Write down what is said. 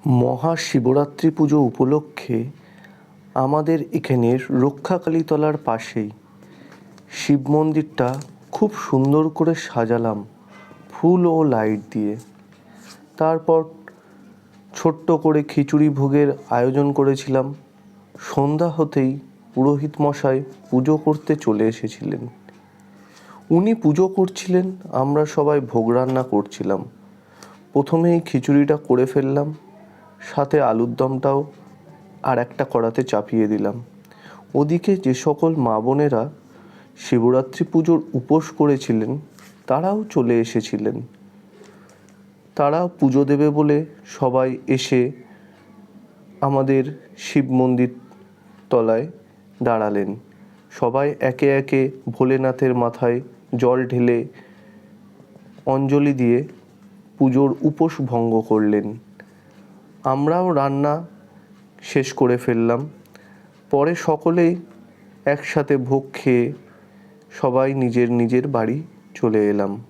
মহাশিবরাত্রি পুজো উপলক্ষে আমাদের এখানের রক্ষাকালীতলার পাশেই শিব মন্দিরটা খুব সুন্দর করে সাজালাম ফুল ও লাইট দিয়ে। তারপর ছোট্ট করে খিচুড়ি ভোগের আয়োজন করেছিলাম। সন্ধ্যা হতেই পুরোহিত মশাই পুজো করতে চলে এসেছিলেন। উনি পুজো করছিলেন, আমরা সবাই ভোগ রান্না করছিলাম। প্রথমেই খিচুড়িটা করে ফেললাম, সাথে আলুর দমটাও আর একটা কড়াতে চাপিয়ে দিলাম। ওদিকে যে সকল মা বোনেরা শিবরাত্রি পুজোর উপোস করেছিলেন তারাও চলে এসেছিলেন। তারাও পুজো দেবে বলে সবাই এসে আমাদের শিব মন্দির তলায় দাঁড়ালেন। সবাই একে একে ভোলেনাথের মাথায় জল ঢেলে অঞ্জলি দিয়ে পুজোর উপোস ভঙ্গ করলেন। আমরাও রান্না শেষ করে ফেললাম। পরে সকলেই একসাথে ভোগ খেয়ে সবাই নিজের নিজের বাড়ি চলে এলাম।